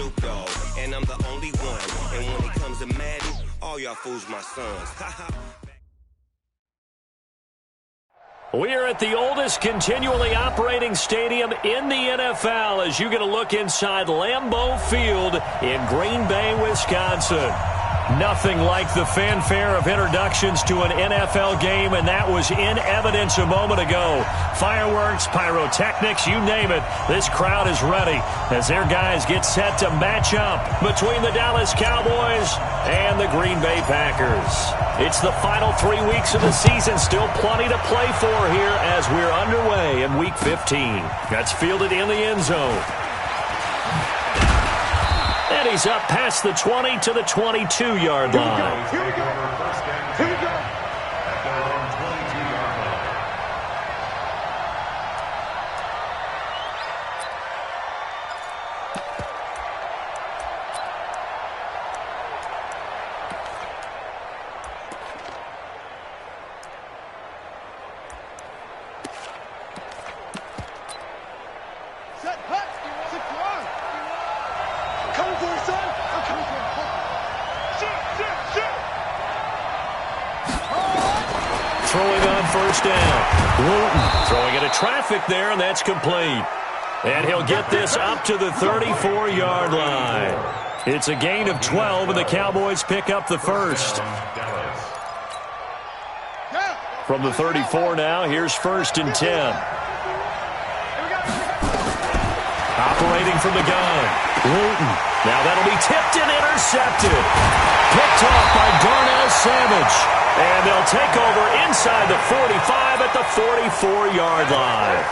Snoop Dogg, and I'm the only one. And when it comes to Madden, all y'all fools my sons. We're at the oldest continually operating stadium in the NFL as you get a look inside Lambeau Field in Green Bay, Wisconsin. Nothing like the fanfare of introductions to an NFL game, and that was in evidence a moment ago. Fireworks, pyrotechnics, you name it. This crowd is ready as their guys get set to match up between the Dallas Cowboys and the Green Bay Packers. It's the final 3 weeks of the season. Still plenty to play for here as we're underway in Week 15. That's fielded in the end zone. And he's up past the 20 to the 22-yard line. Here we go. Here we go. At their own 22-yard line. Set, hut, sit down. Coming for you, son. I'm coming for you. Shit. Throwing on first down. Wooten throwing into traffic there, and that's complete. And he'll get this up to the 34-yard line. It's a gain of 12, and the Cowboys pick up the first. From the 34 now, here's 1st and 10. Operating from the gun. Wooten. Now that'll be tipped and intercepted. Picked off by Darnell Savage. And they'll take over inside the 45 at the 44-yard line.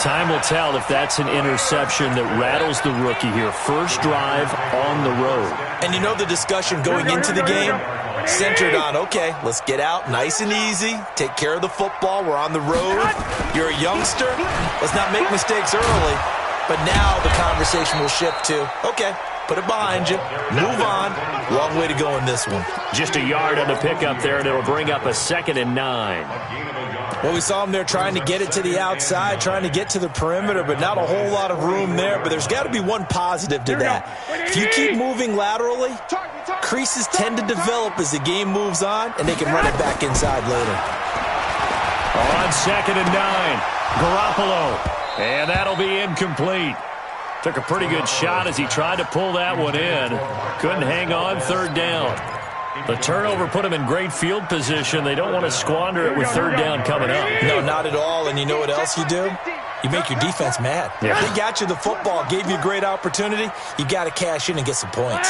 Time will tell if that's an interception that rattles the rookie here. First drive on the road. And you know the discussion going into the game? Centered on, okay, let's get out nice and easy. Take care of the football. We're on the road. You're a youngster. Let's not make mistakes early. But now the conversation will shift to, okay, put it behind you, move on. Long way to go in this one. Just a yard on the pickup there, and it'll bring up a 2nd and 9. Well, we saw him there trying to get it to the outside, trying to get to the perimeter, but not a whole lot of room there. But there's got to be one positive to that. If you keep moving laterally, creases tend to develop as the game moves on, and they can run it back inside later. On 2nd and 9, Garoppolo. And that'll be incomplete. Took a pretty good shot as he tried to pull that one in. Couldn't hang on, 3rd down. The turnover put him in great field position. They don't want to squander it with 3rd down coming up. No, not at all. And you know what else you do? You make your defense mad. Yeah. They got you the football, gave you a great opportunity. You got to cash in and get some points.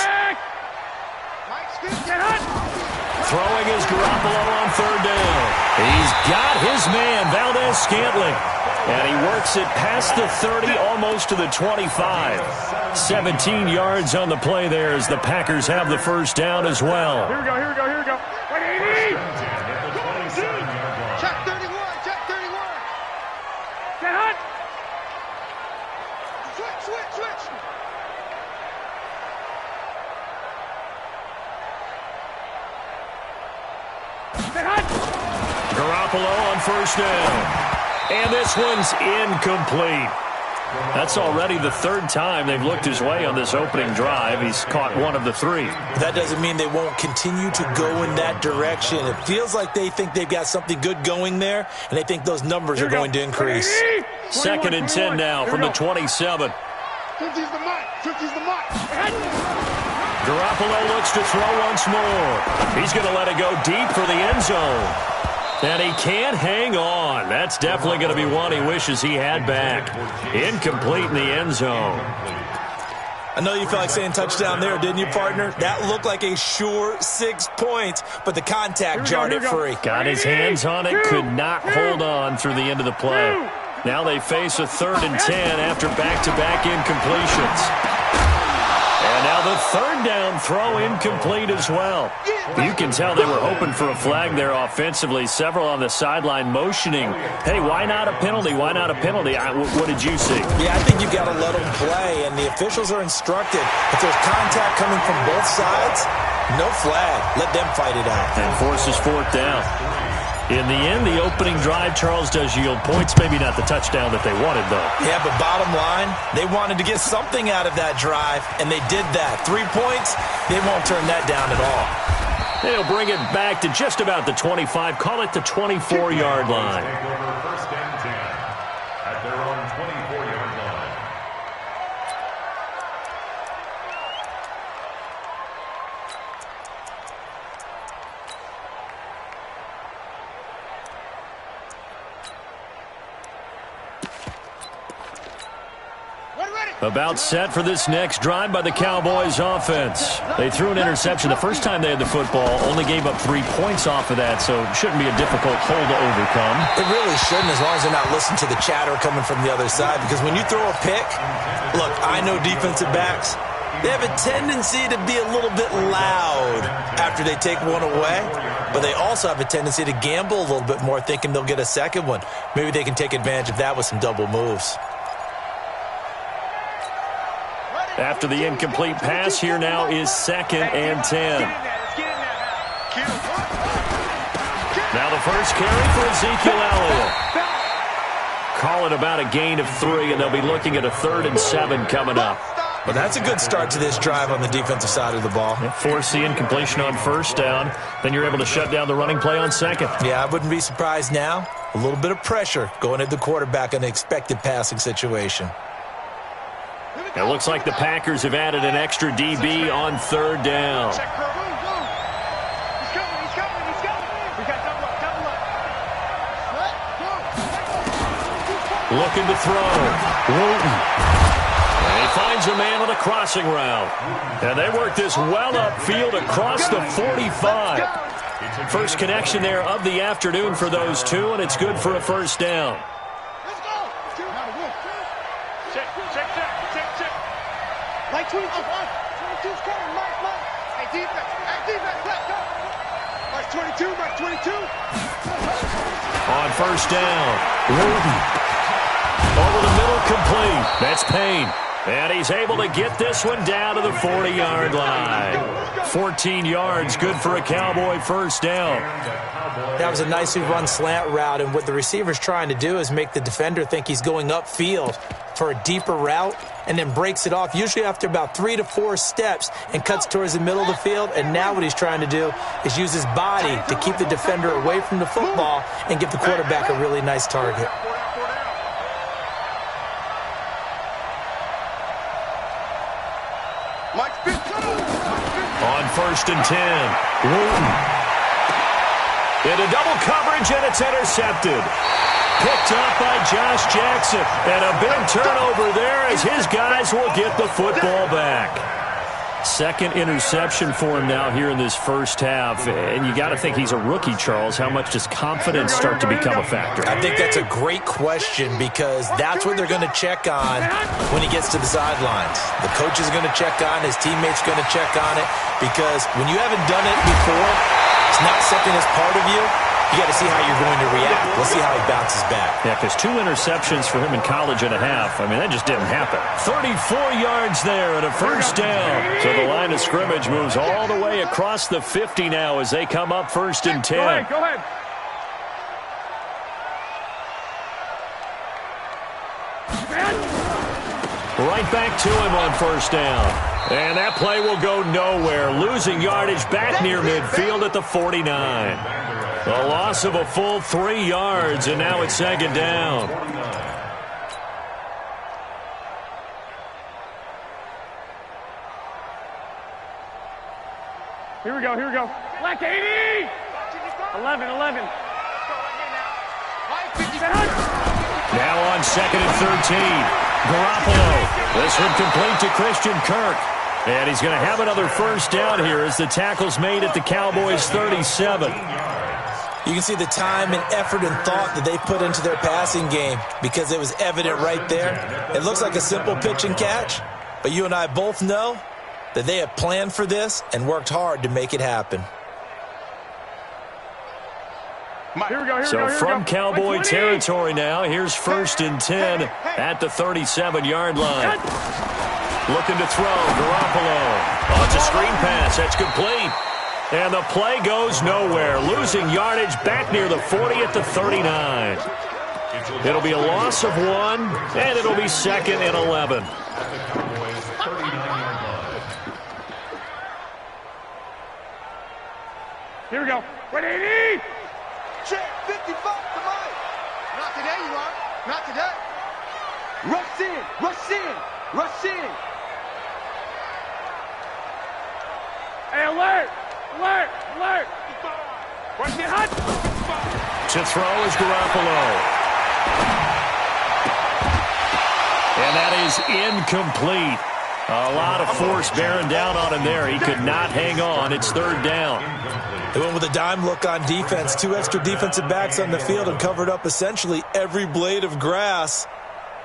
Throwing is Garoppolo on 3rd down. He's got his man, Valdez-Scantling. And he works it past the 30, almost to the 25. 17 yards on the play there as the Packers have the first down as well. Here we go. 180. Check 31. Get hot. Switch. Get hot. Garoppolo on 1st down. And this one's incomplete. That's already the 3rd time they've looked his way on this opening drive. He's caught one of the 3. That doesn't mean they won't continue to go in that direction. It feels like they think they've got something good going there, and they think those numbers are going to increase. 2nd and 10 now from the 27. 50's the mark. Garoppolo looks to throw once more. He's going to let it go deep for the end zone. And he can't hang on. That's definitely going to be one he wishes he had back. Incomplete in the end zone. I know you felt like saying touchdown there, didn't you, partner? That looked like a sure 6 points, but the contact jarred it free. Got his hands on it, could not hold on through the end of the play. Now they face a 3rd and 10 after back-to-back incompletions. And now the 3rd down throw incomplete as well. You can tell they were hoping for a flag there offensively. Several on the sideline motioning, hey, why not a penalty? Why not a penalty? What did you see? Yeah, I think you've got to let them play, and the officials are instructed. If there's contact coming from both sides, no flag. Let them fight it out. And forces 4th down. In the end, the opening drive, Charles, does yield points. Maybe not the touchdown that they wanted, though. Yeah, but bottom line, they wanted to get something out of that drive, and they did that. 3 points, they won't turn that down at all. They'll bring it back to just about the 25. Call it the 24-yard line. First and 10 at their own 24-yard line. About set for this next drive by the Cowboys offense. They threw an interception the first time they had the football, only gave up 3 points off of that, so it shouldn't be a difficult hole to overcome. It really shouldn't, as long as they're not listening to the chatter coming from the other side, because when you throw a pick, look, I know defensive backs, they have a tendency to be a little bit loud after they take one away, but they also have a tendency to gamble a little bit more, thinking they'll get a second one. Maybe they can take advantage of that with some double moves. After the incomplete pass, here now is 2nd and 10. Now the first carry for Ezekiel Elliott. Call it about a gain of 3, and they'll be looking at a 3rd and 7 coming up. Well, that's a good start to this drive on the defensive side of the ball. Force the incompletion on first down, then you're able to shut down the running play on second. Yeah, I wouldn't be surprised now. A little bit of pressure going at the quarterback in the expected passing situation. It looks like the Packers have added an extra DB on 3rd down. He's coming. We got double up. Looking to throw. Wooten. And he finds a man on a crossing route. And they work this well upfield across the 45. First connection there of the afternoon for those two, and it's good for a first down. Like 22's coming, Mike. Hey, defense, let's go. Mark 22. On first down, Wooten. Over the middle, complete. That's Payne. And he's able to get this one down to the 40-yard line. 14 yards, good for a Cowboy first down. That was a nicely run slant route, and what the receiver's trying to do is make the defender think he's going upfield for a deeper route, and then breaks it off, usually after about 3 to 4 steps, and cuts towards the middle of the field. And now what he's trying to do is use his body to keep the defender away from the football and give the quarterback a really nice target. On 1st and 10, Wooten. Into double coverage, and it's intercepted. Picked up by Josh Jackson. And a big turnover there as his guys will get the football back. Second interception for him now here in this first half. And you got to think he's a rookie, Charles. How much does confidence start to become a factor? I think that's a great question, because that's what they're going to check on when he gets to the sidelines. The coach is going to check on, his teammates going to check on it, because when you haven't done it before, it's not something that's part of you. You got to see how you're going to react. Let's see how he bounces back. Yeah, because 2 interceptions for him in college and a half. I mean, that just didn't happen. 34 yards there and a first down. So the line of scrimmage moves all the way across the 50 now as they come up 1st and 10. Go ahead. Right back to him on first down. And that play will go nowhere. Losing yardage back near midfield at the 49. A loss of a full 3 yards, and now it's 2nd down. Here we go. Black 80! 11. Now on 2nd and 13. Garoppolo. This one complete to Christian Kirk. And he's going to have another first down here as the tackle's made at the Cowboys' 37. You can see the time and effort and thought that they put into their passing game, because it was evident right there. It looks like a simple pitch and catch, but you and I both know that they have planned for this and worked hard to make it happen. So from Cowboy territory now, here's 1st and 10 at the 37-yard line. Looking to throw, Garoppolo. Oh, it's a screen pass. That's complete. And the play goes nowhere, losing yardage back near the 40 at the 39. It'll be a loss of 1, and it'll be 2nd and 11. Here we go. 180! Check 55 to Mike. Not today, you are. Not today. Rush in, rush in, rush in. Hey, alert, alert, alert. Rush in, hot. To throw is Garoppolo. And that is incomplete. A lot of force bearing down on him there. He could not hang on. It's 3rd down. They went with a dime look on defense. 2 extra defensive backs on the field and covered up essentially every blade of grass.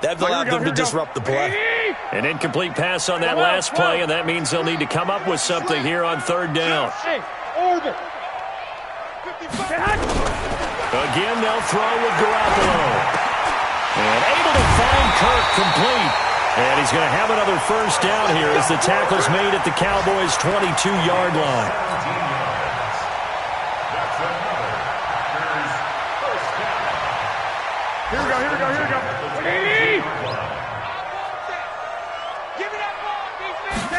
That allowed them to disrupt the play. An incomplete pass on that last play, and that means they'll need to come up with something here on 3rd down. Again, they'll throw with Garoppolo. And able to find Kirk complete. And he's going to have another 1st down here as the tackle's made at the Cowboys' 22-yard line. Here we go, here we go, here we go. 180! Give me that ball, defense.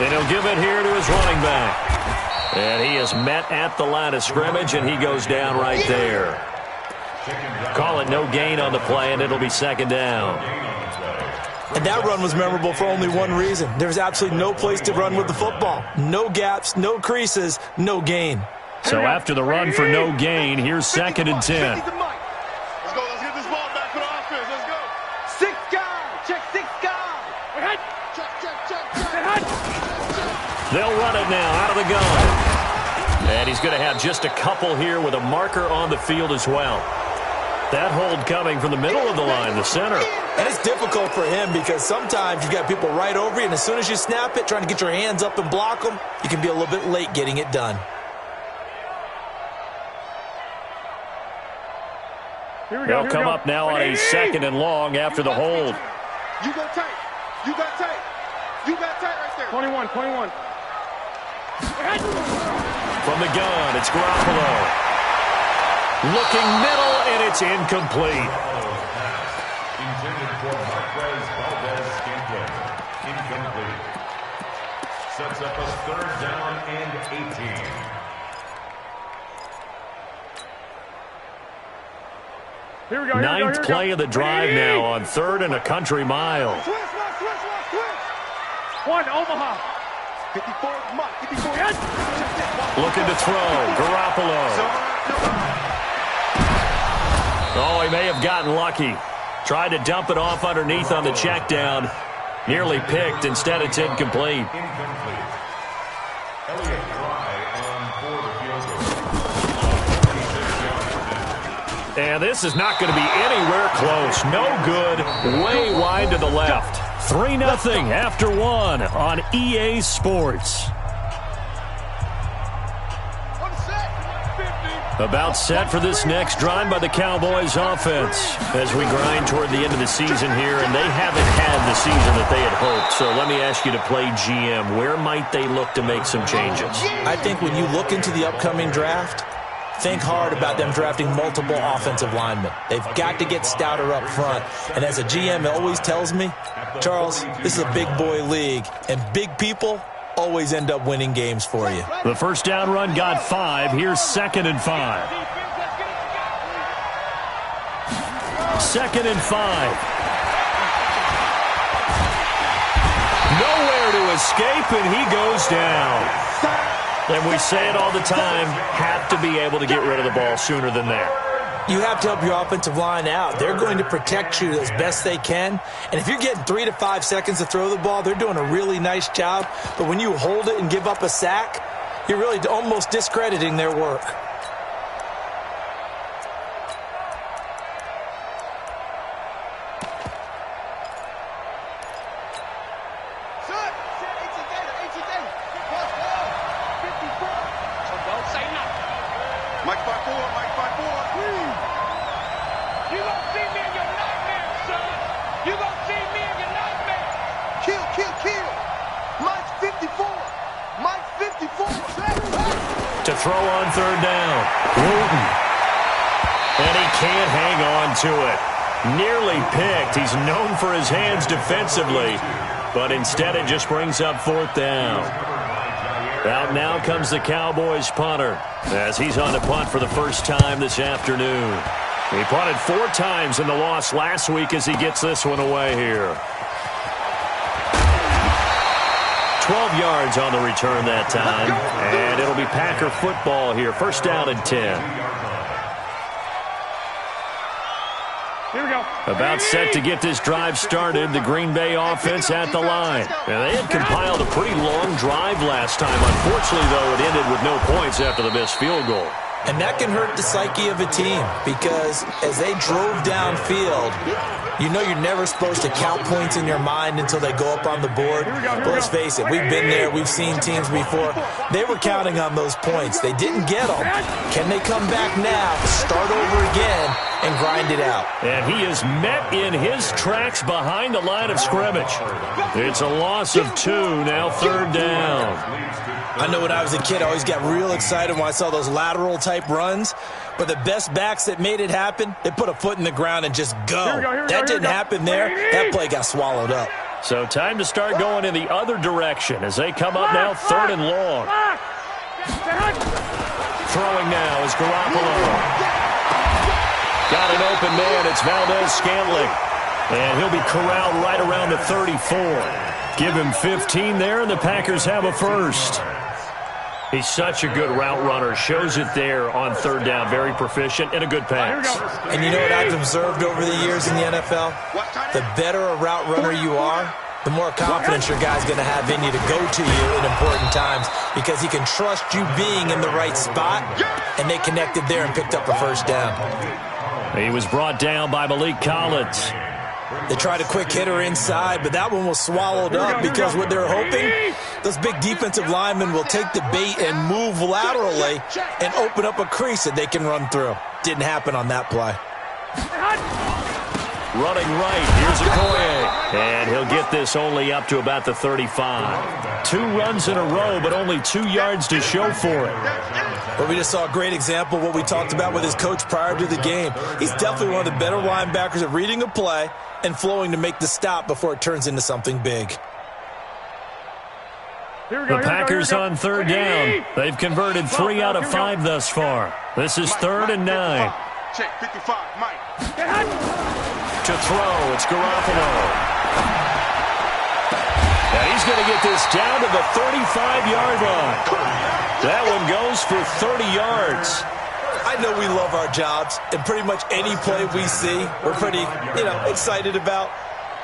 And he'll give it here to his running back. And he is met at the line of scrimmage, and he goes down right there. Call it no gain on the play, and it'll be 2nd down. And that run was memorable for only one reason. There's absolutely no place to run with the football. No gaps, no creases, no gain. So after the run for no gain, here's 2nd and 10. Let's go, let's get this ball back for the offense. Let's go. 6 guys, check 6 guys. Check. They'll run it now out of the gun. And he's going to have just a couple here with a marker on the field as well. That hold coming from the middle of the line, the center. And it's difficult for him because sometimes you got people right over you, and as soon as you snap it, trying to get your hands up and block them, you can be a little bit late getting it done. They'll come up now on a 2nd and long after the hold. You got tight. You got tight. You got tight right there. 21. From the gun, it's Garoppolo. Looking middle, and it's incomplete. Intended for Marquez Valdez-Scantling. Incomplete. Sets up a 3rd down and 18. Here we go. Ninth play of the drive now on 3rd and a country mile. Switch. 1, Omaha. 54, Mike. 54. Looking to throw. Garoppolo. Oh, he may have gotten lucky. Tried to dump it off underneath on the check down. Nearly picked. Instead, it's incomplete. Incomplete. Elliott Fry on for the field goal. And this is not going to be anywhere close. No good. Way wide to the left. 3-0 after 1 on EA Sports. About set for this next drive by the Cowboys offense as we grind toward the end of the season here, and they haven't had the season that they had hoped. So let me ask you to play GM. Where might they look to make some changes? I think when you look into the upcoming draft, think hard about them drafting multiple offensive linemen. They've got to get stouter up front. And as a GM, it always tells me, Charles, this is a big boy league, and big people always end up winning games for you. The 1st down run got 5. Here's 2nd and 5. 2nd and 5. Nowhere to escape, and he goes down. And we say it all the time, have to be able to get rid of the ball sooner than that. You have to help your offensive line out. They're going to protect you as best they can. And if you're getting 3 to 5 seconds to throw the ball, they're doing a really nice job. But when you hold it and give up a sack, you're really almost discrediting their work. Mike 5-4. You gonna see me in your nightmare, son. You gonna see me in your nightmare. Kill. Mike 54. Mike 54. To throw on third down. Wooten. And he can't hang on to it. Nearly picked. He's known for his hands defensively, but instead it just brings up fourth down. Out now comes the Cowboys punter as he's on the punt for the first time this afternoon. He punted 4 times in the loss last week as he gets this one away here. 12 yards on the return that time, and it'll be Packer football here. First down and 10. Here we go. About set to get this drive started, the Green Bay offense at the line. And they had compiled a pretty long drive last time. Unfortunately, though, it ended with no points after the missed field goal. And that can hurt the psyche of a team because as they drove downfield, you know you're never supposed to count points in your mind until they go up on the board. But let's face it, we've been there. We've seen teams before. They were counting on those points. They didn't get them. Can they come back now, start over again, and grind it out? And he is met in his tracks behind the line of scrimmage. It's a loss of 2, now third down. I know when I was a kid, I always got real excited when I saw those lateral-type runs. But the best backs that made it happen, they put a foot in the ground and just go. That didn't happen there. That play got swallowed up. So time to start going in the other direction as they come up now third and long. Throwing now is Garoppolo. Got an open man. It's Valdez-Scantling. And he'll be corralled right around the 34. Give him 15 there, and the Packers have a first. He's such a good route runner. Shows it there on third down. Very proficient and a good pass. And you know what I've observed over the years in the NFL? The better a route runner you are, the more confidence your guy's going to have in you to go to you in important times because he can trust you being in the right spot, and they connected there and picked up a first down. He was brought down by Malik Collins. They tried a quick hitter inside, but that one was swallowed up because what they're hoping, those big defensive linemen will take the bait and move laterally and open up a crease that they can run through. Didn't happen on that play. Running right, here's Okoye. And he'll get this only up to about the 35. 2 runs in a row, but only 2 yards to show for it. Well, we just saw a great example of what we talked about with his coach prior to the game. He's definitely one of the better linebackers at reading a play and flowing to make the stop before it turns into something big. The Packers on third down. They've converted 3 out of 5 thus far. This is third and 9. Check 55, Mike. To throw, it's Garoppolo. And he's going to get this down to the 35-yard line. That one goes for 30 yards. I know we love our jobs, and pretty much any play we see, we're pretty, excited about.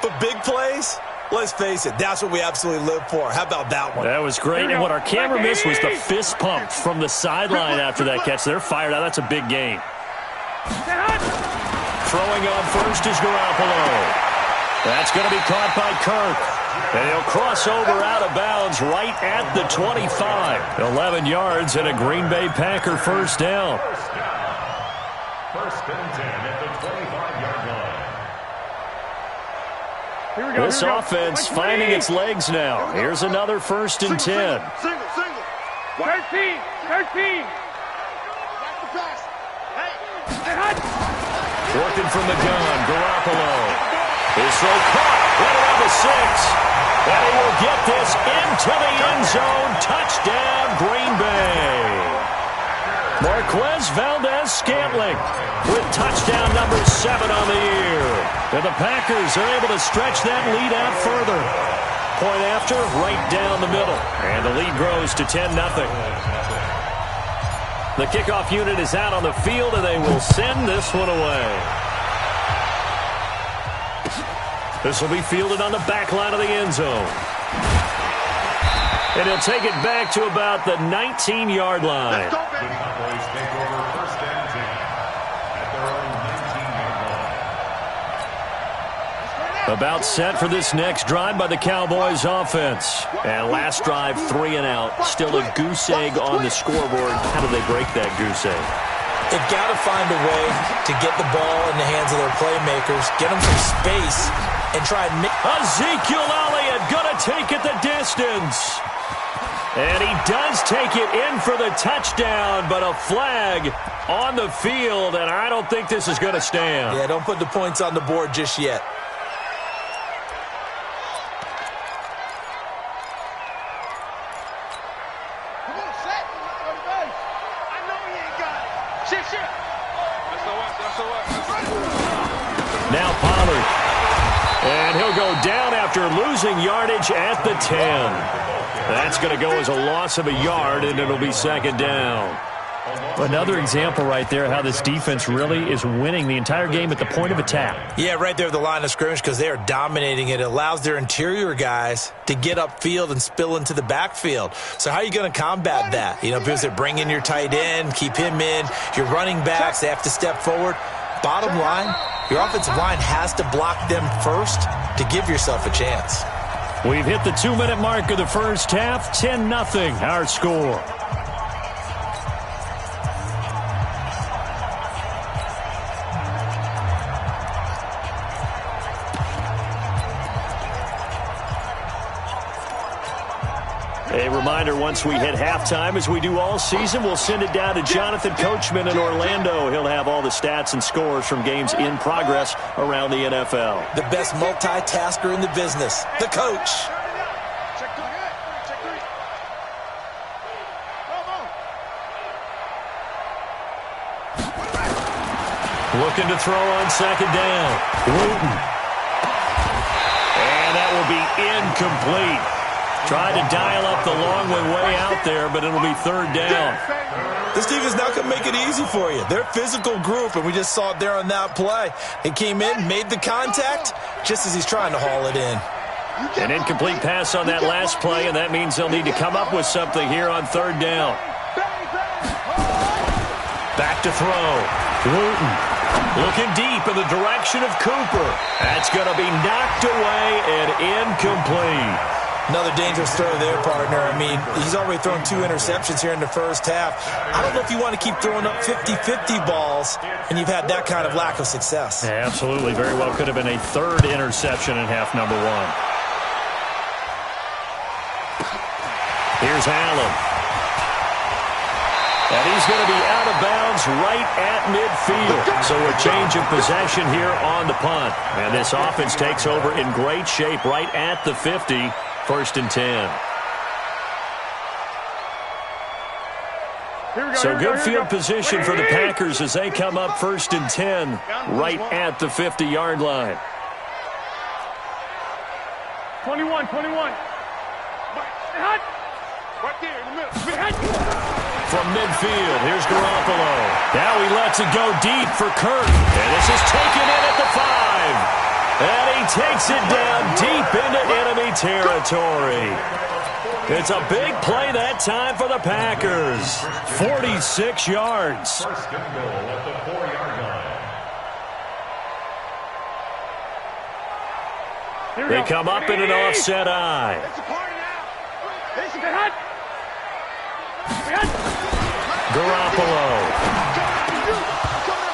But big plays, let's face it, that's what we absolutely live for. How about that one? That was great. And what our camera missed was the fist pump from the sideline after that catch. They're fired out. That's a big gain. Throwing on first is Garoppolo. That's going to be caught by Kirk. And he'll cross over out of bounds right at the 25. 11 yards and a Green Bay Packer first down. First and 10 at the 25-yard line. This offense finding its legs now. Here's another first and 10. Single. 13. Working from the gun, Garoppolo. His throw caught right around the 6. And he will get this into the end zone. Touchdown, Green Bay. Marquez Valdez-Scantling with touchdown number 7 on the year. And the Packers are able to stretch that lead out further. Point after, right down the middle. And the lead grows to 10-0. The kickoff unit is out on the field, and they will send this one away. This will be fielded on the back line of the end zone. And he'll take it back to about the 19-yard line. The Cowboys take over first and 10 at their own 19-yard line. About set for this next drive by the Cowboys offense. And last drive, 3 and out. Still a goose egg on the scoreboard. How do they break that goose egg? They've got to find a way to get the ball in the hands of their playmakers, get them some space, and try and make... Ezekiel Elliott going to take it the distance. And he does take it in for the touchdown, but a flag on the field, and I don't think this is going to stand. Yeah, don't put the points on the board just yet. Come on, set. Go to base. I know he ain't got it. Shit. Now Pollard. And he'll go down after losing yardage at the 10. That's going to go as a loss of a yard, and it'll be second down. Another example right there how this defense really is winning the entire game at the point of attack. Yeah, right there at the line of scrimmage because they are dominating it. It allows their interior guys to get upfield and spill into the backfield. So how are you going to combat that? You know, because they bring in your tight end, keep him in. Your running backs, they have to step forward. Bottom line, your offensive line has to block them first to give yourself a chance. We've hit the 2-minute mark of the first half. 10-0 our score. A reminder, once we hit halftime, as we do all season, we'll send it down to Jonathan Coachman in Orlando. He'll have all the stats and scores from games in progress around the NFL. The best multitasker in the business, the coach. Check three. Looking to throw on second down. Wooten. And that will be incomplete. Tried to dial up the long way out there, but it'll be third down. This team is not going to make it easy for you. They're a physical group, and we just saw it there on that play. He came in, made the contact, just as he's trying to haul it in. An incomplete pass on that last play, and that means they'll need to come up with something here on third down. Back to throw. Wooten looking deep in the direction of Cooper. That's going to be knocked away and incomplete. Another dangerous throw there, partner. I mean, he's already thrown 2 interceptions here in the first half. I don't know if you want to keep throwing up 50-50 balls, and you've had that kind of lack of success. Yeah, absolutely. Very well could have been a third interception in half number 1. Here's Allen. And he's going to be out of bounds right at midfield. So a change of possession here on the punt. And this offense takes over in great shape right at the 50. First and 10. So good field position for the Packers as they come up first and 10 right at the 50-yard line. 21. Right there in the middle. From midfield, here's Garoppolo. Now he lets it go deep for Kirk. And this is taken in at the 5. And he takes it down deep into enemy territory. It's a big play that time for the Packers. 46 yards. First and goal at the 4-yard line. They come up in an offset eye. Garoppolo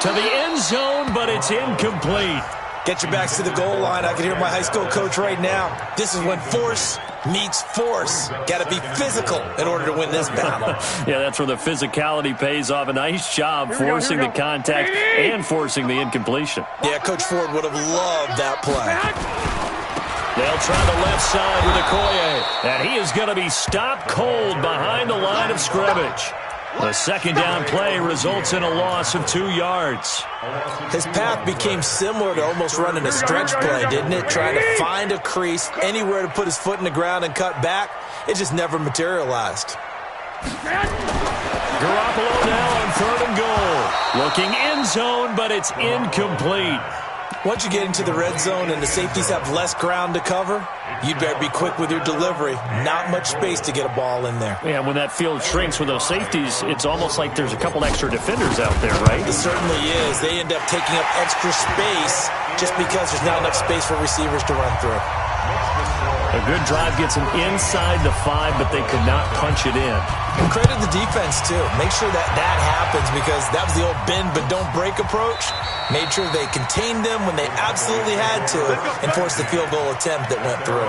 to the end zone, but it's incomplete. Get your backs to the goal line. I can hear my high school coach right now. This is when force meets force. Got to be physical in order to win this battle. Yeah, that's where the physicality pays off. A nice job forcing the contact and forcing the incompletion. Yeah, Coach Ford would have loved that play. They'll try the left side with Okoye. And he is going to be stopped cold behind the line of scrimmage. The second down play results in a loss of 2 yards. His path became similar to almost running a stretch play, didn't it? Trying to find a crease, anywhere to put his foot in the ground and cut back. It just never materialized. Garoppolo now on third and goal. Looking end zone, but it's incomplete. Once you get into the red zone and the safeties have less ground to cover, you'd better be quick with your delivery. Not much space to get a ball in there. Yeah, when that field shrinks with those safeties, it's almost like there's a couple extra defenders out there, right? It certainly is. They end up taking up extra space just because there's not enough space for receivers to run through. A good drive gets them inside the 5, but they could not punch it in. And credit the defense, too. Make sure that happens because that was the old bend but don't break approach. Made sure they contained them when they absolutely had to and forced the field goal attempt that went through.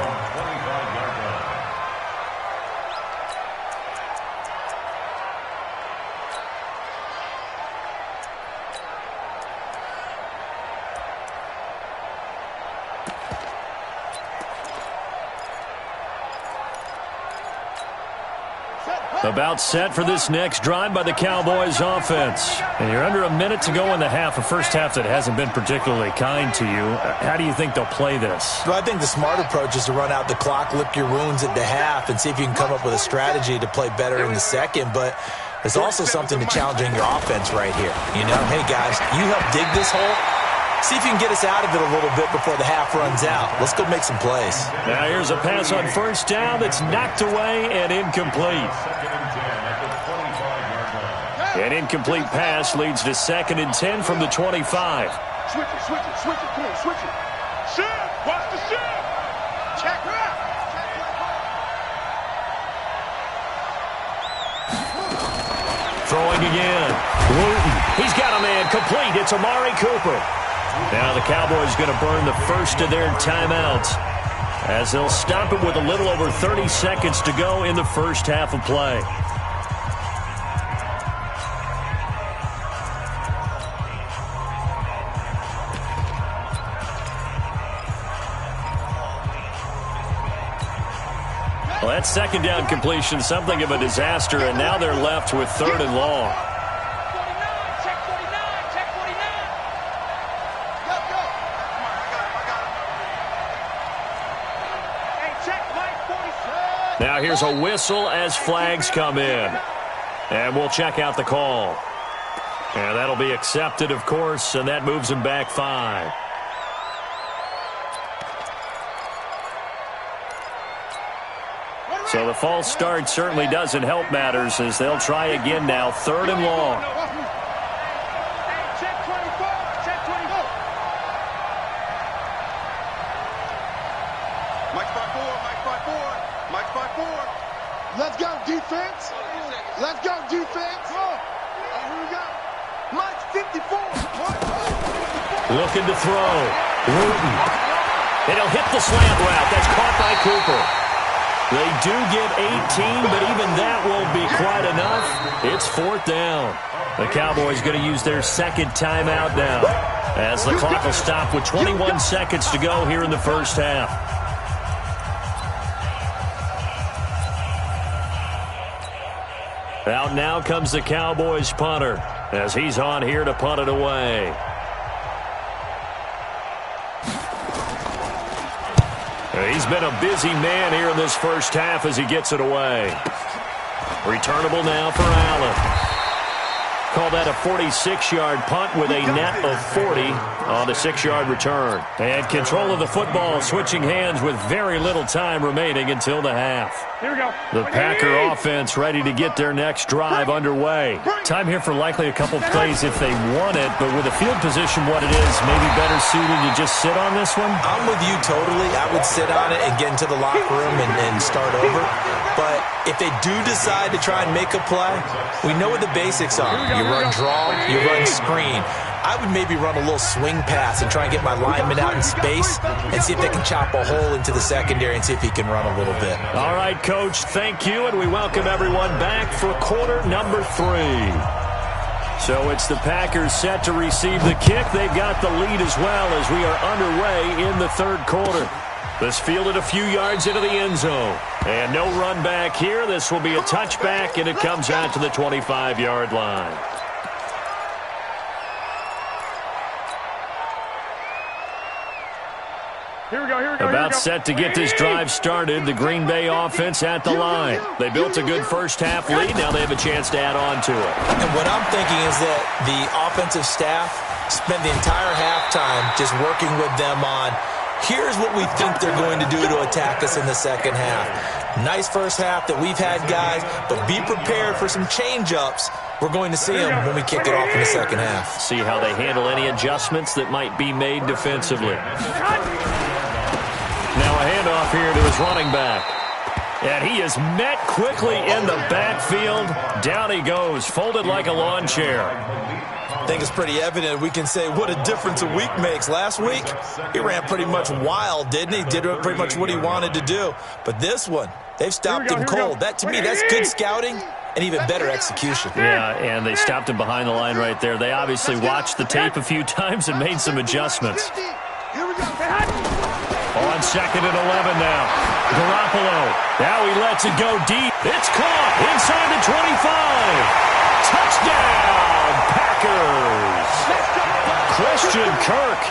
About set for this next drive by the Cowboys offense. And you're under a minute to go in the half, a first half that hasn't been particularly kind to you. How do you think they'll play this? Well, I think the smart approach is to run out the clock, lick your wounds at the half, and see if you can come up with a strategy to play better in the second. But there's also something to challenging your offense right here. You know, hey, guys, you help dig this hole. See if you can get us out of it a little bit before the half runs out. Let's go make some plays. Now here's a pass on first down that's knocked away and incomplete. An incomplete pass leads to 2nd and 10 from the 25. Switch it, switch it, switch it, come on, switch it. Shift, watch the shift. Check her out. Throwing again. Wooten. He's got a man complete. It's Amari Cooper. Now the Cowboys going to burn the first of their timeouts as they'll stop it with a little over 30 seconds to go in the first half of play. Well, that second down completion, something of a disaster, and now they're left with 3rd and long. Now here's a whistle as flags come in. And we'll check out the call. And that'll be accepted, of course, and that moves him back 5. So the false start certainly doesn't help matters as they'll try again now, 3rd and long. Let's go, defense. Let's go, defense. Here we go. Mike's 54. Looking to throw. Wooten. And he'll hit the slant route. That's caught by Cooper. They do get 18, but even that won't be quite enough. It's 4th down. The Cowboys going to use their 2nd timeout now as the clock will stop with 21 seconds to go here in the first half. Out now comes the Cowboys punter as he's on here to punt it away. He's been a busy man here in this first half as he gets it away. Returnable now for Allen. Call that a 46-yard punt with a net of 40 on the 6-yard return. And control of the football switching hands with very little time remaining until the half. Here we go. The Packer offense ready to get their next drive underway. Time here for likely a couple plays if they want it, but with the field position what it is, maybe better suited to just sit on this one? I'm with you totally. I would sit on it and get into the locker room and start over. But if they do decide to try and make a play, we know what the basics are. You run draw, you run screen. I would maybe run a little swing pass and try and get my lineman out in space and see if they can chop a hole into the secondary and see if he can run a little bit. All right, Coach, thank you, and we welcome everyone back for quarter number 3. So it's the Packers set to receive the kick. They've got the lead as well as we are underway in the 3rd quarter. This fielded a few yards into the end zone. And no run back here. This will be a touchback, and it comes out to the 25-yard line. Here we go, here we go. About set to get this drive started. The Green Bay offense at the line. They built a good first half lead. Now they have a chance to add on to it. And what I'm thinking is that the offensive staff spent the entire halftime just working with them on here's what we think they're going to do to attack us in the second half. Nice first half that we've had, guys, but be prepared for some change-ups. We're going to see them when we kick it off in the second half. See how they handle any adjustments that might be made defensively. Now a handoff here to his running back. And he is met quickly in the backfield. Down he goes, folded like a lawn chair. I think it's pretty evident we can say what a difference a week makes. Last week, he ran pretty much wild, didn't he? Did pretty much what he wanted to do. But this one, they've stopped him cold. That, to me, that's good scouting and even better execution. Yeah, and they stopped him behind the line right there. They obviously watched the tape a few times and made some adjustments. On on 2nd and 11 now. Garoppolo. Now he lets it go deep. It's caught inside the 25. Touchdown, Packers. Christian Kirk,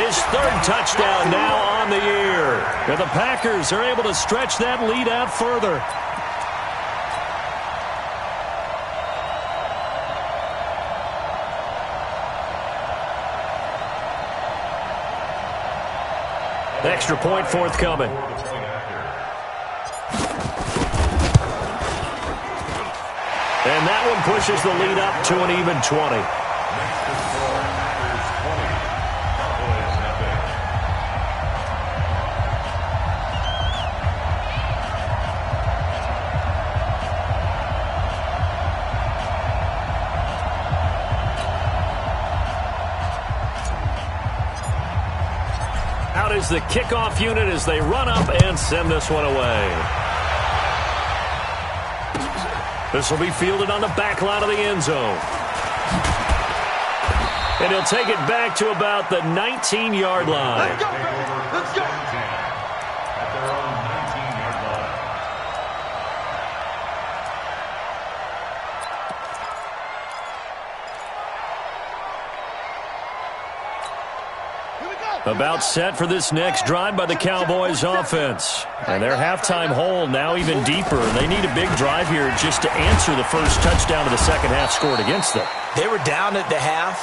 his 3rd touchdown now on the year. And the Packers are able to stretch that lead out further. Extra point forthcoming. And that one pushes the lead up to an even 20. Out is the kickoff unit as they run up and send this one away. This will be fielded on the back line of the end zone. And he'll take it back to about the 19-yard line. Let's go, baby. Let's go. At their own 19-yard line. About set for this next drive by the Cowboys offense. And their halftime hole now even deeper. They need a big drive here just to answer the first touchdown of the second half scored against them. They were down at the half.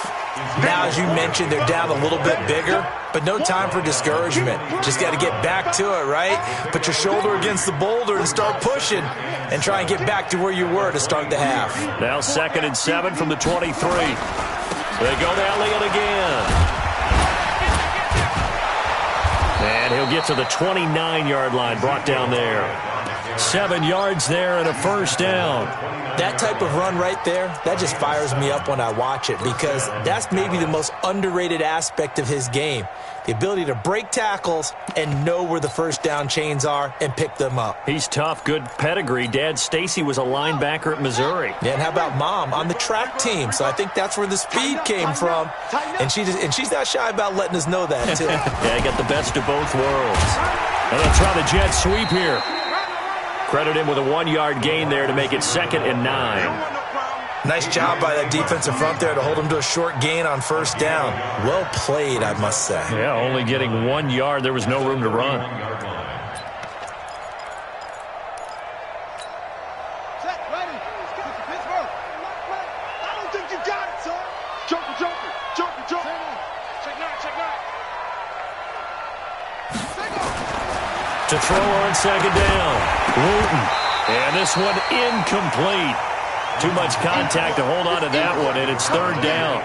Now, as you mentioned, they're down a little bit bigger, but no time for discouragement. Just got to get back to it, right? Put your shoulder against the boulder and start pushing and try and get back to where you were to start the half. Now 2nd and 7 from the 23. They go to Elliott again. And he'll get to the 29-yard line, brought down there. 7 yards there and a first down. That type of run right there, that just fires me up when I watch it because that's maybe the most underrated aspect of his game. The ability to break tackles and know where the first down chains are and pick them up. He's tough, good pedigree. Dad, Stacy, was a linebacker at Missouri. Yeah, and how about Mom on the track team? So I think that's where the speed came from. And she's not shy about letting us know that, too. Yeah, he got the best of both worlds. And they'll try the jet sweep here. Credit him with a 1-yard gain there to make it 2nd and 9. Nice job by that defensive front there to hold him to a short gain on first down. Well played, I must say. Yeah, only getting 1 yard. There was no room to run. Set, ready. Pittsburgh. I don't think you got it, son. Joker, joker, joker, joker. Check nine, check nine. To throw on 2nd down. Wooten. And this one incomplete. Too much contact to hold on to that one, and it's 3rd down.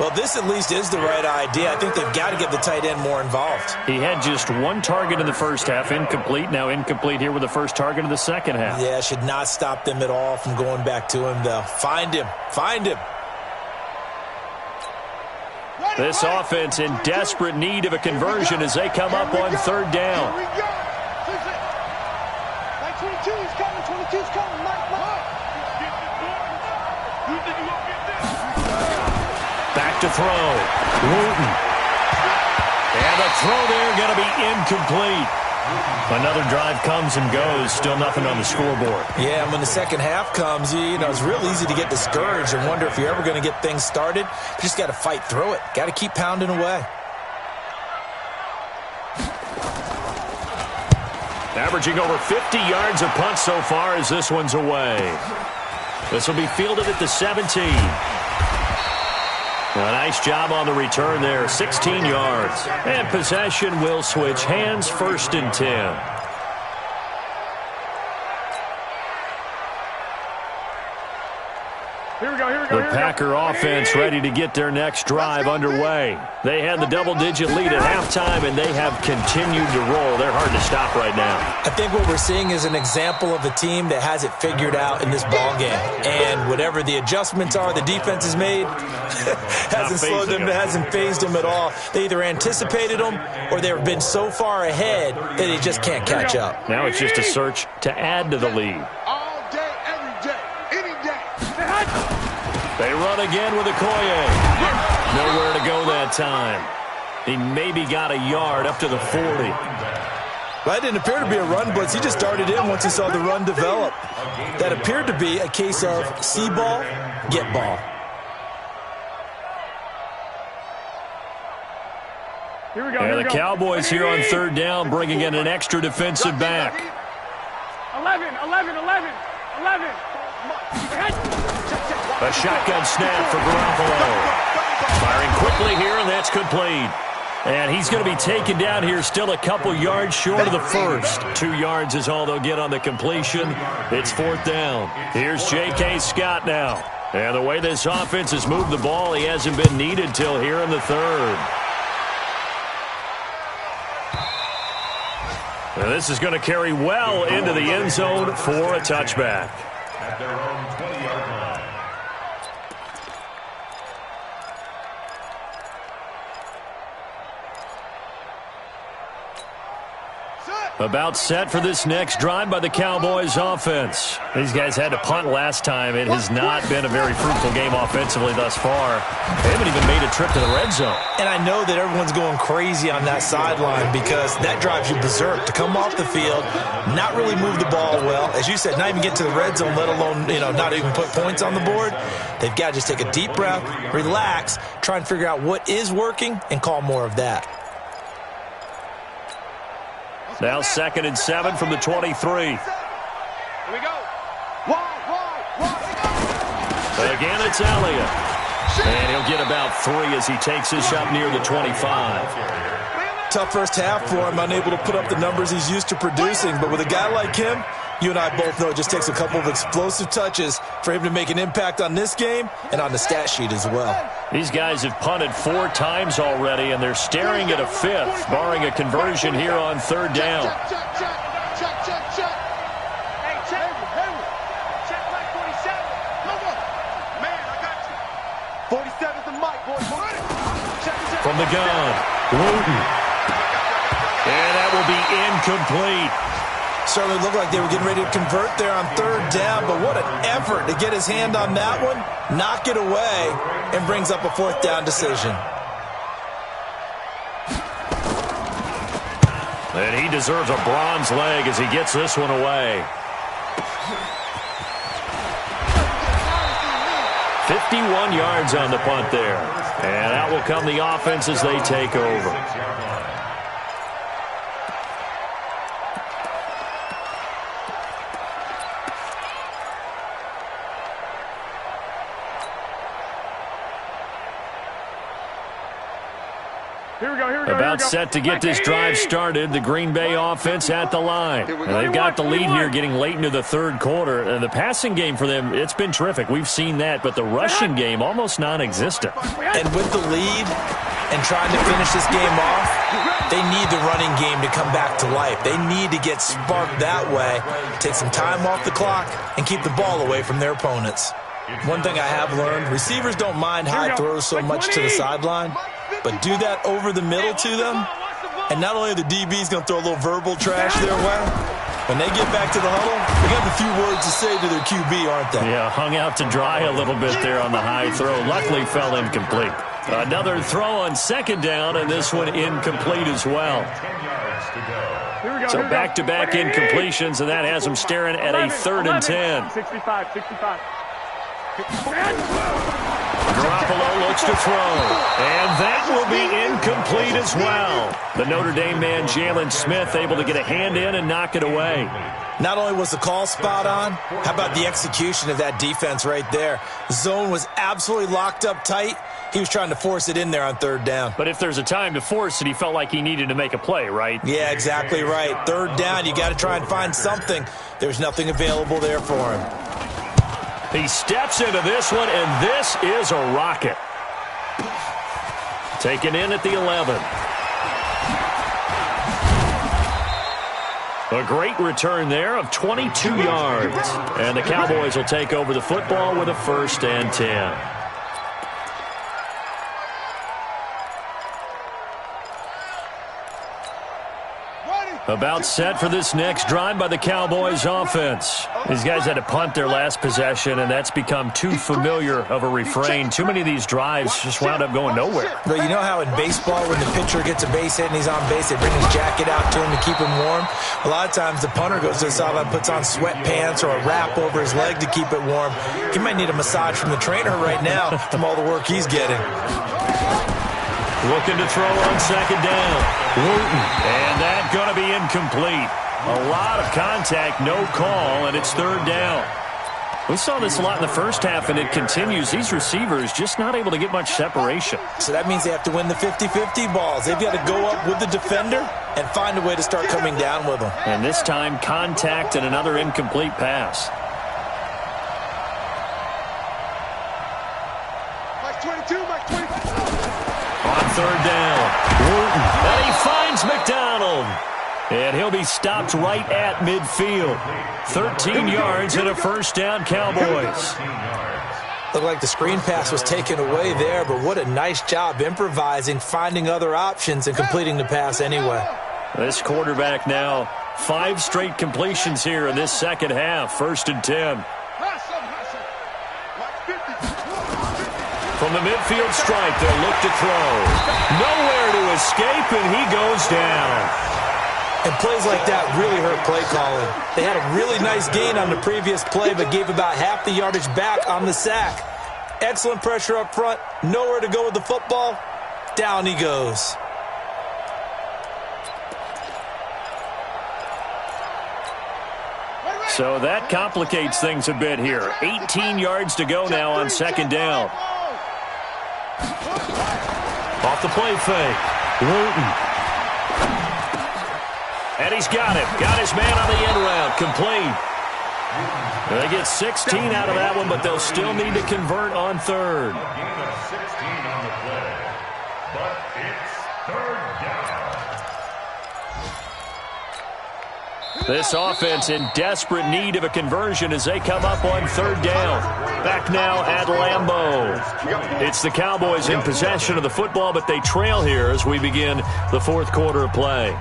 Well, this at least is the right idea. I think they've got to get the tight end more involved. He had just 1 target in the first half, incomplete. Now incomplete here with the first target of the second half. Yeah, should not stop them at all from going back to him, though. Find him. Find him. This offense in desperate need of a conversion as they come up on 3rd down. Here we go. 22's coming, 22's coming. Mike. Back to throw. Wooten. And the throw there going to be incomplete. Another drive comes and goes. Still nothing on the scoreboard. Yeah, and when the second half comes, you know, it's real easy to get discouraged and wonder if you're ever going to get things started. You just got to fight through it. Got to keep pounding away. Averaging over 50 yards a punt so far as this one's away. This will be fielded at the 17. A nice job on the return there, 16 yards. And possession will switch hands, 1st and 10. Here we go, here we go. The Packer offense ready to get their next drive underway. They had the double-digit lead at halftime, and they have continued to roll. They're hard to stop right now. I think what we're seeing is an example of a team that has it figured out in this ballgame. And whatever the adjustments are the defense has made, hasn't slowed them, hasn't phased them at all. They either anticipated them or they've been so far ahead that they just can't catch up. Now it's just a search to add to the lead. All day, every day, any day. They run again with Okoye. Nowhere to go that time. He maybe got a yard up to the 40. That didn't appear to be a run blitz. He just started in once he saw the run develop. That appeared to be a case of see ball, get ball. Here we go. And the Cowboys here on third down, bringing in an extra defensive back. 11. A shotgun snap for Garoppolo. Firing quickly here, and that's complete. And he's going to be taken down here, still a couple yards short of the first. 2 yards is all they'll get on the completion. It's fourth down. Here's J.K. Scott now. And the way this offense has moved the ball, he hasn't been needed till here in the third. And this is going to carry well into the end zone for a touchback. At their own 20-yard line. About set for this next drive by the Cowboys offense. These guys had to punt last time. It has not been a very fruitful game offensively thus far. They haven't even made a trip to the red zone. And I know that everyone's going crazy on that sideline because that drives you berserk to come off the field, not really move the ball well. As you said, not even get to the red zone, let alone, not even put points on the board. They've got to just take a deep breath, relax, try and figure out what is working and call more of that. Now 2nd and 7 from the 23. Here we go. Again, it's Elliott. And he'll get about 3 as he takes his shot near the 25. Tough first half for him, unable to put up the numbers he's used to producing. But with a guy like him, you and I both know it just takes a couple of explosive touches for him to make an impact on this game and on the stat sheet as well. These guys have punted 4 times already, and they're staring at a 5th, barring a conversion here on third down. Check. Hey, check like 47. Come on. Man, I got you. 47's the mic, boys. Check. From the gun, Wooten. And that will be incomplete. Certainly looked like they were getting ready to convert there on third down, but what an effort to get his hand on that one, knock it away, and brings up a fourth down decision. And he deserves a bronze leg as he gets this one away. 51 yards on the punt there. And out will come the offense as they take over. About set to get this drive started. The Green Bay offense at the line. And they've got the lead here getting late into the third quarter. And the passing game for them, it's been terrific. We've seen that. But the rushing game, almost non-existent. And with the lead and trying to finish this game off, they need the running game to come back to life. They need to get sparked that way, take some time off the clock, and keep the ball away from their opponents. One thing I have learned, receivers don't mind high throws so much to the sideline, but do that over the middle to them, and not only are the DBs going to throw a little verbal trash their way, when they get back to the huddle, they got a few words to say to their QB, aren't they? Yeah, hung out to dry a little bit there on the high throw. Luckily fell incomplete. Another throw on second down, and this one incomplete as well. So back-to-back incompletions, and that has them staring at a 3rd and 10. 65. Garoppolo looks to throw, and that will be incomplete as well. The Notre Dame man, Jalen Smith, able to get a hand in and knock it away. Not only was the call spot on, how about the execution of that defense right there? The zone was absolutely locked up tight. He was trying to force it in there on third down. But if there's a time to force it, he felt like he needed to make a play, right? Yeah, exactly right. Third down, you got to try and find something. There's nothing available there for him. He steps into this one, and this is a rocket. Taken in at the 11. A great return there of 22 yards. And the Cowboys will take over the football with a 1st and 10. About set for this next drive by the Cowboys offense. These guys had to punt their last possession, and that's become too familiar of a refrain. Too many of these drives just wound up going nowhere. But you know how in baseball, when the pitcher gets a base hit and he's on base, they bring his jacket out to him to keep him warm? A lot of times the punter goes to the sideline, puts on sweatpants or a wrap over his leg to keep it warm. He might need a massage from the trainer right now from all the work he's getting. Looking to throw on second down. Wooten. And that going to be incomplete. A lot of contact, no call, and it's third down. We saw this a lot in the first half, and it continues. These receivers just not able to get much separation. So that means they have to win the 50-50 balls. They've got to go up with the defender and find a way to start coming down with them. And this time, contact and another incomplete pass. Mike 22, Mike 22. On third down, Wooten. And he finds McDonald. And he'll be stopped right at midfield. 13 yards and a first down, Cowboys. Looked like the screen pass was taken away there, but what a nice job improvising, finding other options, and completing the pass anyway. This quarterback now, 5 straight completions here in this second half. 1st and 10. From the midfield stripe, they'll look to throw. Nowhere to escape, and he goes down. And plays like that really hurt play calling. They had a really nice gain on the previous play, but gave about half the yardage back on the sack. Excellent pressure up front. Nowhere to go with the football. Down he goes. So that complicates things a bit here. 18 yards to go now on second down. Off the play fake. Wooten. And he's got him. Got his man on the end route. Complete. They get 16 out of that one, but they'll still need to convert on third. Gain of 16 on the play. But it's third down. This offense in desperate need of a conversion as they come up on third down. Back now at Lambeau. It's the Cowboys in possession of the football, but they trail here as we begin the fourth quarter of play.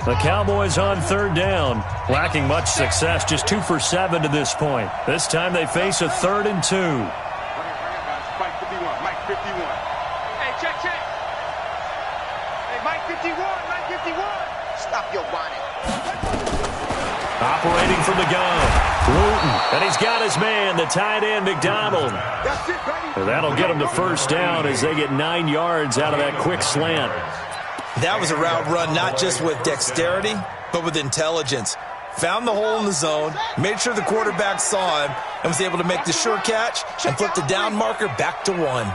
The Cowboys on third down, lacking much success, just 2 for 7 to this point. This time they face a 3rd and 2. Mike 51, Mike 51. Hey, check. Hey, Mike 51, Mike 51. Stop your whining. Operating from the gun, Wooten, and he's got his man, the tight end, McDonald. That's it, buddy. That'll get him to first down as they get 9 yards out of that quick slant. That was a route run not just with dexterity, but with intelligence. Found the hole in the zone, made sure the quarterback saw him, and was able to make the sure catch and flip the down marker back to 1. Banjo.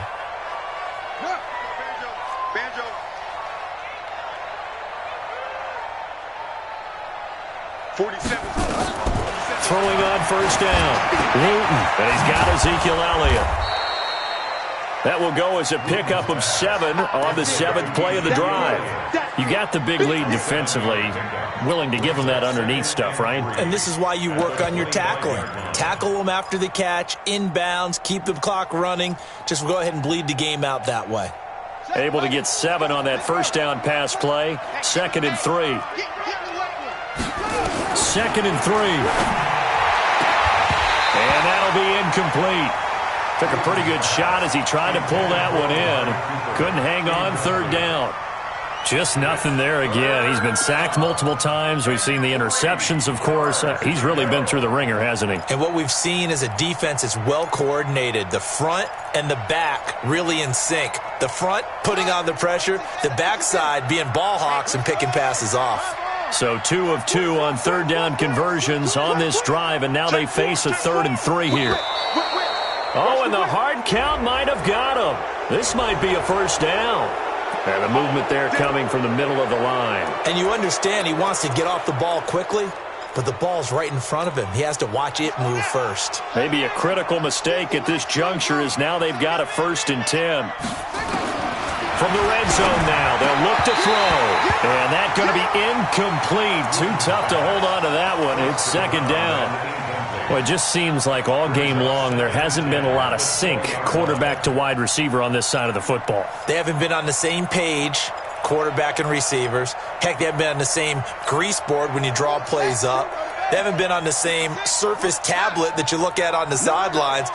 Throwing on first down, Wooten, and he's got Ezekiel Elliott. That will go as a pickup of 7 on the 7th play of the drive. You got the big lead defensively, willing to give them that underneath stuff, right? And this is why you work on your tackling. Tackle them after the catch, inbounds, keep the clock running. Just go ahead and bleed the game out that way. Able to get 7 on that first down pass play. 2nd and 3. 2nd and 3. And that'll be incomplete. Took a pretty good shot as he tried to pull that one in. Couldn't hang on third down. Just nothing there again. He's been sacked multiple times. We've seen the interceptions, of course. He's really been through the ringer, hasn't he? And what we've seen is a defense that's well coordinated. The front and the back really in sync. The front putting on the pressure. The backside being ball hawks and picking passes off. So 2 of 2 on third down conversions on this drive, and now they face a 3rd and 3 here. Oh, and the hard count might have got him. This might be a first down. And the movement there coming from the middle of the line. And you understand he wants to get off the ball quickly, but the ball's right in front of him. He has to watch it move first. Maybe a critical mistake at this juncture is now they've got a 1st and 10. from the red zone now. They'll look to throw. And that's going to be incomplete. Too tough to hold on to that one. It's second down. Well, it just seems like all game long there hasn't been a lot of sync quarterback to wide receiver on this side of the football. They haven't been on the same page, quarterback and receivers. Heck, they haven't been on the same grease board when you draw plays up. They haven't been on the same Surface tablet that you look at on the sidelines.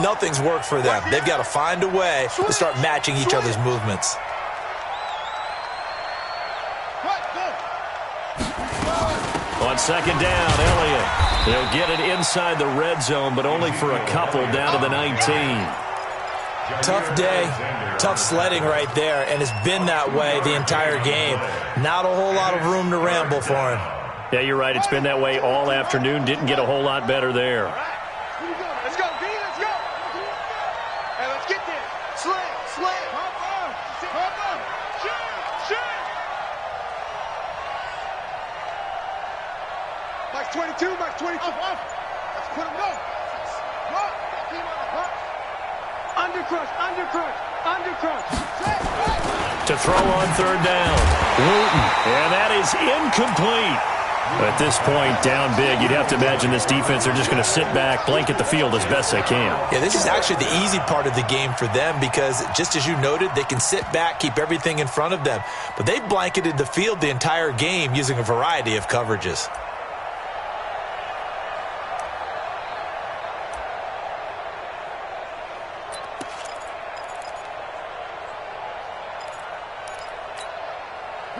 Nothing's worked for them. They've got to find a way to start matching each other's movements. On second down, Elliott. They'll get it inside the red zone, but only for a couple down to the 19. Tough day, tough sledding right there, and it's been that way the entire game. Not a whole lot of room to ramble for him. Yeah, you're right. It's been that way all afternoon. Didn't get a whole lot better there. Let's go, D, let's go. Hey, let's get this. Sling. Hop up. Shoot. Mike's 22. Up. Let's put him low. Undercrush. To throw on third down. Wooten. And that is incomplete. At this point, down big, you'd have to imagine this defense are just going to sit back, blanket the field as best they can. Yeah, this is actually the easy part of the game for them because, just as you noted, they can sit back, keep everything in front of them. But they've blanketed the field the entire game using a variety of coverages.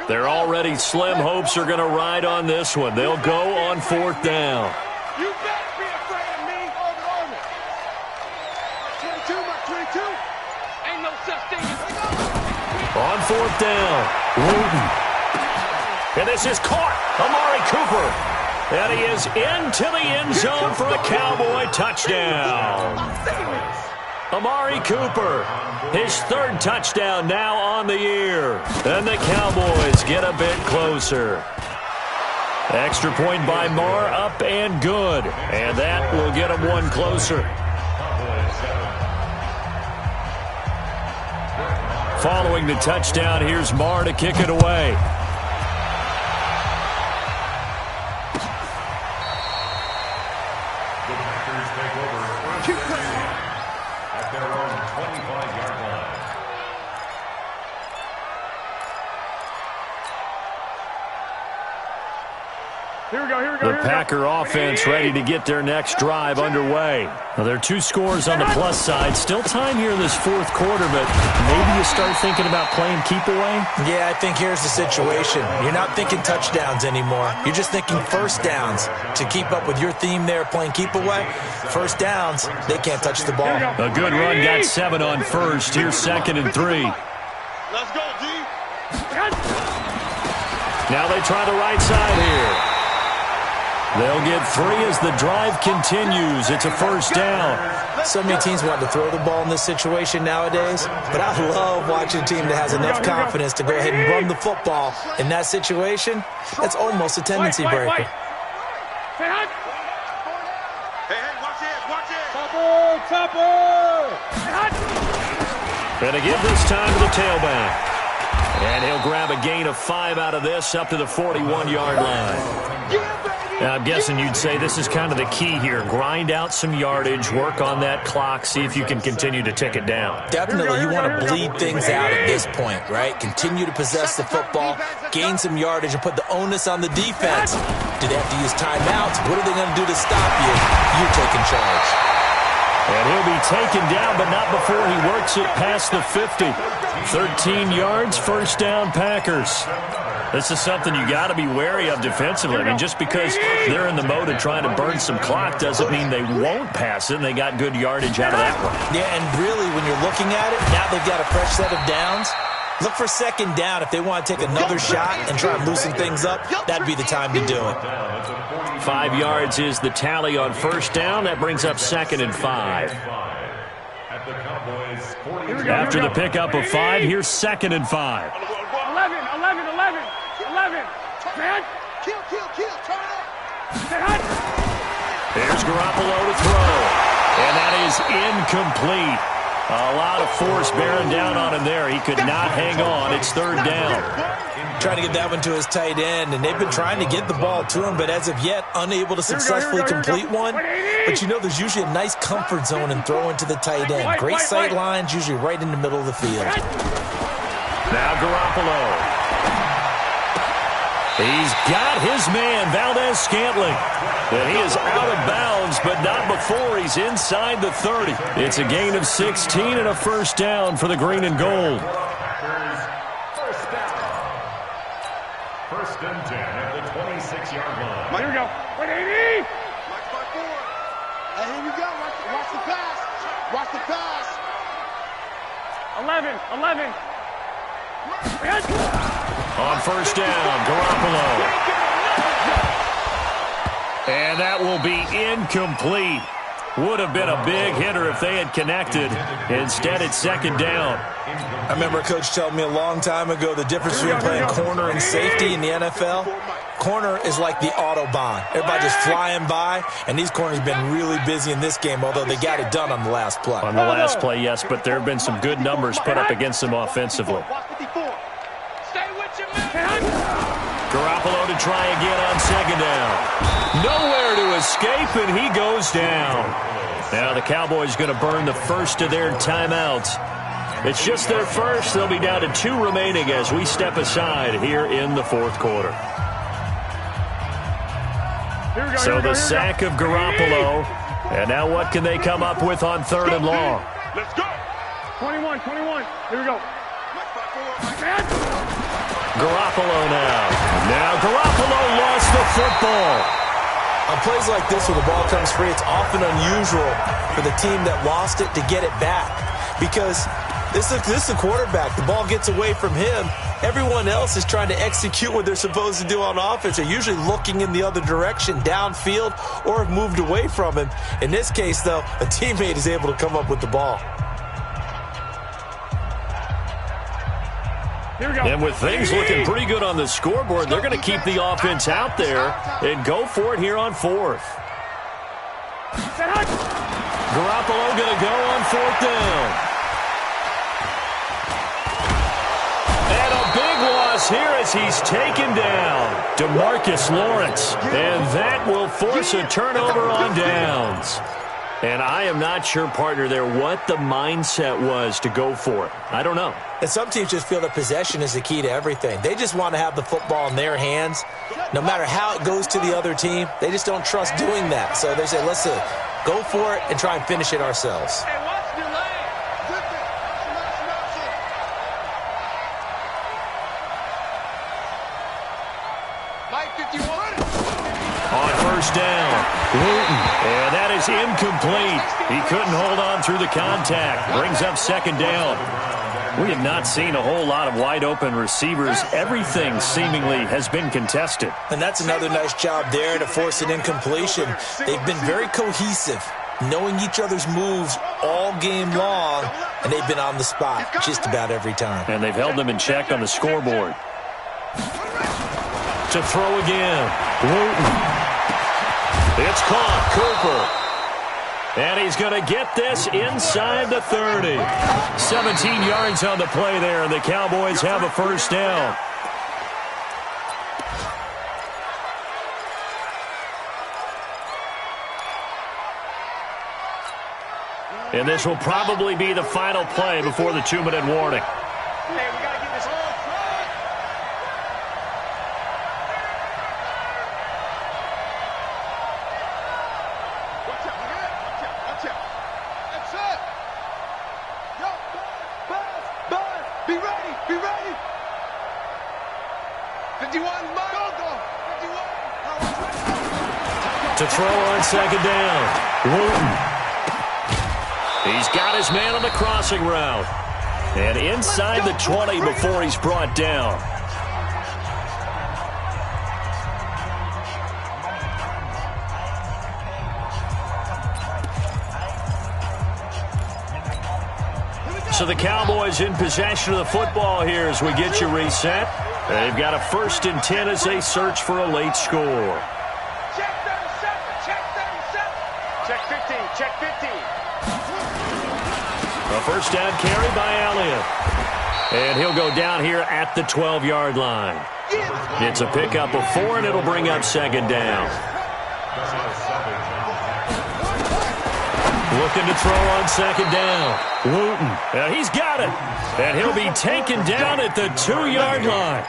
They're already slim hopes are going to ride on this one. They'll go on fourth down. You better be afraid of me. Orbit. 22. Ain't no such thing as... On fourth down, Wooten. And this is caught. Amari Cooper. And he is into the end zone for a Cowboy touchdown. Amari Cooper, his third touchdown now on the year. And the Cowboys get a bit closer. Extra point by Marr, up and good. And that will get them one closer. Following the touchdown, here's Marr to kick it away. The Packers take over at their own 25-yard line. Here we go. The Packer offense ready to get their next drive underway. Now, there are two scores on the plus side. Still time here in this fourth quarter, but maybe you start thinking about playing keep away? Yeah, I think here's the situation. You're not thinking touchdowns anymore. You're just thinking first downs. To keep up with your theme there, playing keep away, first downs, they can't touch the ball. A good run, got 7 on first. Here's 2nd and 3. Let's go, D. Now they try the right side here. They'll get 3 as the drive continues. It's a first down. So many teams want to throw the ball in this situation nowadays, but I love watching a team that has enough confidence to go ahead and run the football. In that situation, that's almost a tendency breaker. Hey, watch it. Topper. And again this time to the tailback. And he'll grab a gain of 5 out of this up to the 41-yard line. Now, I'm guessing you'd say this is kind of the key here. Grind out some yardage, work on that clock, see if you can continue to tick it down. Definitely, you want to bleed things out at this point, right? Continue to possess the football, gain some yardage, and put the onus on the defense. Do they have to use timeouts? What are they going to do to stop you? You're taking charge. And he'll be taken down, but not before he works it past the 50. 13 yards, first down, Packers. This is something you got to be wary of defensively. I mean, just because they're in the mode of trying to burn some clock doesn't mean they won't pass it, and they got good yardage out of that one. Yeah, and really, when you're looking at it, now they've got a fresh set of downs. Look for second down. If they want to take another shot and try and loosen things up, that'd be the time to do it. 5 yards is the tally on first down. That brings up 2nd and 5. After the pickup of 5, here's 2nd and 5. 11. Man. Kill. Turn up. There's Garoppolo to throw. And that is incomplete. A lot of force bearing down on him there. He could not hang on. It's third down. Trying to get that one to his tight end, and they've been trying to get the ball to him, but as of yet, unable to successfully complete one. But you know, there's usually a nice comfort zone in throwing to the tight end. Great sight lines, usually right in the middle of the field. Now Garoppolo. He's got his man, Valdez-Scantling. And he is out of bounds, but not before he's inside the 30. It's a gain of 16 and a first down for the green and gold. First and 10 at the 26-yard line. Here we go. 180. Hey, here we go. Watch the pass. Watch the pass. 11. On first down, Garoppolo. And that will be incomplete. Would have been a big hitter if they had connected. Instead, it's second down. I remember a coach telling me a long time ago the difference between playing corner and safety in the NFL. Corner is like the Autobahn. Everybody just flying by, and these corners have been really busy in this game, although they got it done on the last play. On the last play, yes, but there have been some good numbers put up against them offensively. Garoppolo to try again on second down. Nowhere to escape, and he goes down. Now the Cowboys going to burn the first of their timeouts. It's just their first. They'll be down to 2 remaining as we step aside here in the fourth quarter. So the sack of Garoppolo. And now what can they come up with on third and long? Let's go. 21. Here we go. Garoppolo now. Now Garoppolo lost the football. On plays like this where the ball comes free, it's often unusual for the team that lost it to get it back. Because this is a quarterback. The ball gets away from him. Everyone else is trying to execute what they're supposed to do on offense. They're usually looking in the other direction, downfield, or have moved away from him. In this case, though, a teammate is able to come up with the ball. And with things looking pretty good on the scoreboard, they're going to keep the offense out there and go for it here on fourth. Garoppolo going to go on fourth down. And a big loss here as he's taken down. DeMarcus Lawrence. And that will force a turnover on downs. And I am not sure, partner, there what the mindset was to go for it. I don't know. And some teams just feel that possession is the key to everything. They just want to have the football in their hands. No matter how it goes to the other team, they just don't trust doing that. So they say, let's go for it and try and finish it ourselves. On first down, Wooten. And that is incomplete. He couldn't hold on through the contact. Brings up second down. We have not seen a whole lot of wide-open receivers. Everything seemingly has been contested. And that's another nice job there to force an incompletion. They've been very cohesive, knowing each other's moves all game long, and they've been on the spot just about every time. And they've held them in check on the scoreboard. To throw again, Wooten. It's caught, Cooper. And he's going to get this inside the 30. 17 yards on the play there, and the Cowboys have a first down. And this will probably be the final play before the 2-minute warning. To throw on second down, Wooten. He's got his man on the crossing route. And inside the 20 before he's brought down. So the Cowboys in possession of the football here as we get you reset. They've got a 1st and 10 as they search for a late score. A first down carry by Elliott. And he'll go down here at the 12-yard line. It's a pickup of 4, and it'll bring up second down. Looking to throw on second down. Wooten. He's got it. And he'll be taken down at the 2-yard line.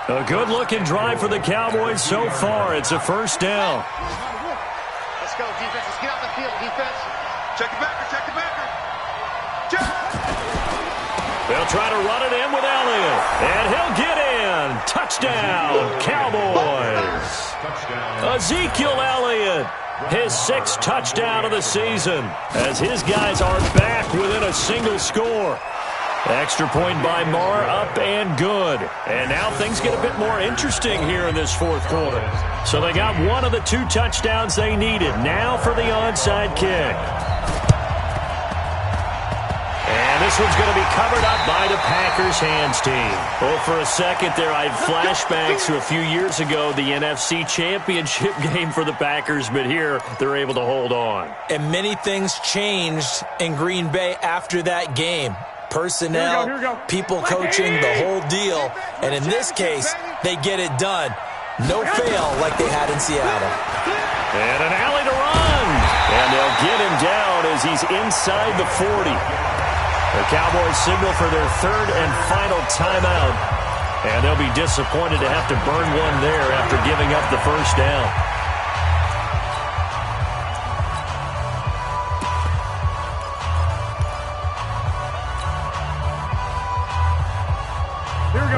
A good-looking drive for the Cowboys so far. It's a first down. Let's go, defense. Let's get out the field, defense. Check the backer. Check the backer. Check. They'll try to run it in with Elliott. And he'll get in. Touchdown, Cowboys. Ezekiel Elliott. His 6th touchdown of the season as his guys are back within a single score. Extra point by Marr, up and good. And now things get a bit more interesting here in this fourth quarter. So they got one of the 2 touchdowns they needed. Now for the onside kick. And this one's going to be covered up by the Packers hands team. Well, for a second there, I had flashbacks to a few years ago, the NFC Championship game for the Packers, but here they're able to hold on. And many things changed in Green Bay after that game. Personnel, Here we go. people coaching, the whole deal. And in this case, they get it done. No fail like they had in Seattle. And an alley to run. And they'll get him down as he's inside the 40. The Cowboys signal for their 3rd and final timeout. And they'll be disappointed to have to burn one there after giving up the first down.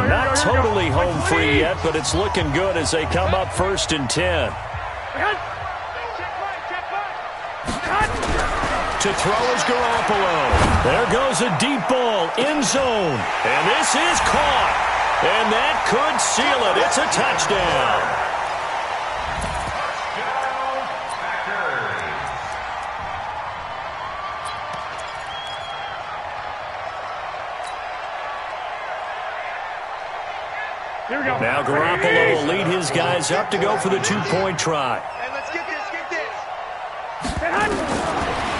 Not totally home free yet, but it's looking good as they come up 1st and 10. To throw is Garoppolo. There goes a deep ball, end zone. And this is caught. And that could seal it. It's a touchdown. Now Garoppolo will lead his guys up to go for the 2-point try. Hey, let's get this. Get this.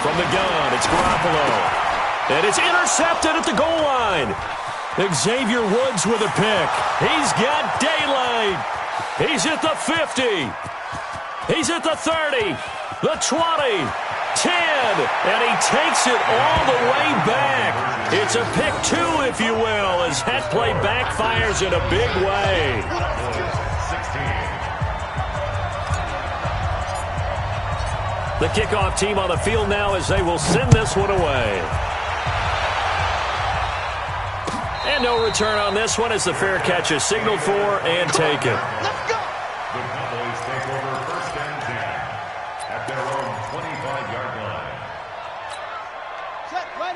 From the gun, it's Garoppolo. And it's intercepted at the goal line. Xavier Woods with a pick. He's got daylight. He's at the 50. He's at the 30. The 20. 10. And he takes it all the way back. It's a pick 2, if you will, as that play backfires in a big way. The kickoff team on the field now as they will send this one away. And no return on this one as the fair catch is signaled for and taken. Let's go. The Cowboys take over 1st and 10 at their own 25-yard line.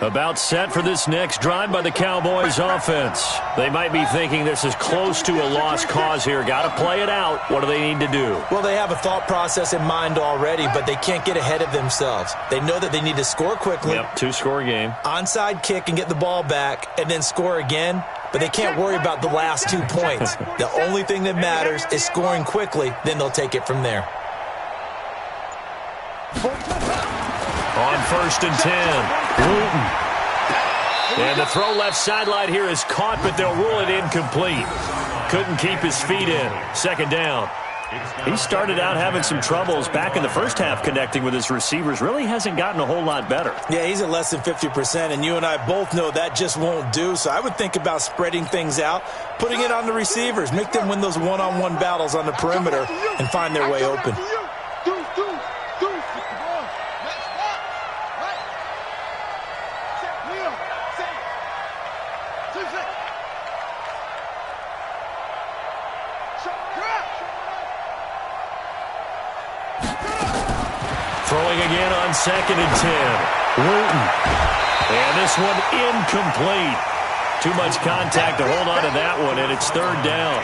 About set for this next drive by the Cowboys offense. They might be thinking this is close to a lost cause here. Got to play it out. What do they need to do? Well, they have a thought process in mind already, but they can't get ahead of themselves. They know that they need to score quickly. Yep, 2-score game. Onside kick and get the ball back and then score again, but they can't worry about the last 2 points. The only thing that matters is scoring quickly, then they'll take it from there. On 1st and 10, Wooten. And the throw left sideline here is caught, but they'll rule it incomplete. Couldn't keep his feet in. Second down. He started out having some troubles back in the first half connecting with his receivers. Really hasn't gotten a whole lot better. Yeah, he's at less than 50%, and you and I both know that just won't do. So I would think about spreading things out, putting it on the receivers, make them win those one-on-one battles on the perimeter and find their way open. Throwing again on 2nd and 10. Wooten. And this one incomplete. Too much contact to hold on to that one, and it's 3rd down.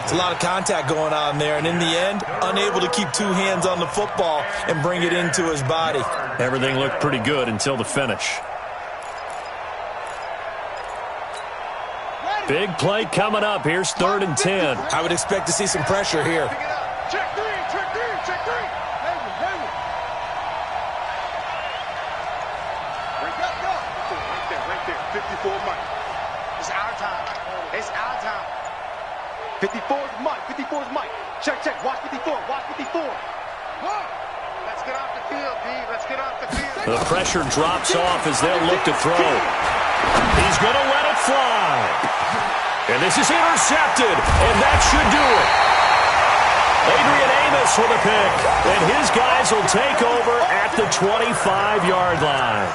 It's a lot of contact going on there, and in the end, unable to keep 2 hands on the football and bring it into his body. Everything looked pretty good until the finish. Big play coming up. Here's 3rd and 10. I would expect to see some pressure here. Check 3, check 3, check 3. 54's Mike. 54's Mike. Check, check. Watch 54. Watch 54. Let's get off the field, D. Let's get off the field. The pressure drops off as they'll look to throw. He's going to let it fly. And this is intercepted, and that should do it. Adrian Amos with a pick, and his guys will take over at the 25-yard line.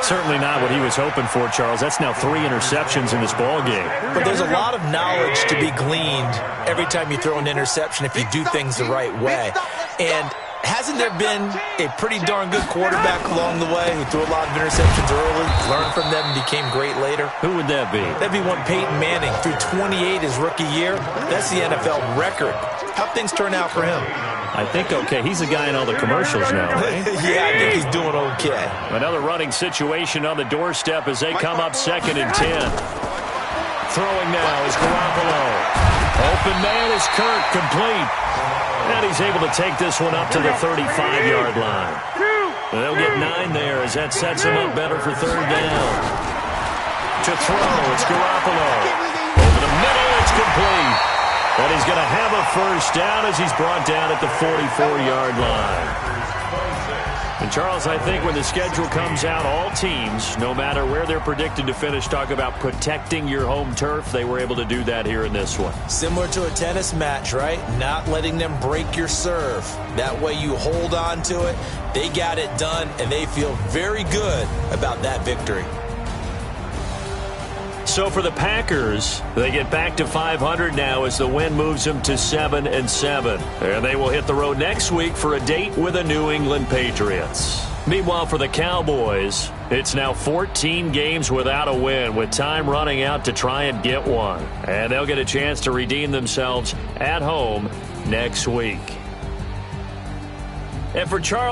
Certainly not what he was hoping for, Charles. That's now 3 interceptions in this ball game. But there's a lot of knowledge to be gleaned every time you throw an interception if you do things the right way. And hasn't there been a pretty darn good quarterback along the way who threw a lot of interceptions early, learned from them, and became great later? Who would that be? That'd be one Peyton Manning, threw 28 his rookie year. That's the NFL record. How'd things turn out for him? I think okay. He's the guy in all the commercials now, right? Yeah, I think he's doing okay. Another running situation on the doorstep as they come up 2nd and 10. Throwing now is Garoppolo. Open man is Kirk, complete. And he's able to take this one up to the 35-yard line. They'll get 9 there as that sets him up better for 3rd down. To throw, it's Garoppolo. Over the middle, it's complete. And he's going to have a 1st down as he's brought down at the 44-yard line. And, Charles, I think when the schedule comes out, all teams, no matter where they're predicted to finish, talk about protecting your home turf. They were able to do that here in this one. Similar to a tennis match, right? Not letting them break your serve. That way you hold on to it. They got it done, and they feel very good about that victory. So for the Packers, they get back to 500 now as the win moves them to 7-7. And they will hit the road next week for a date with the New England Patriots. Meanwhile, for the Cowboys, it's now 14 games without a win, with time running out to try and get one. And they'll get a chance to redeem themselves at home next week. And for Charles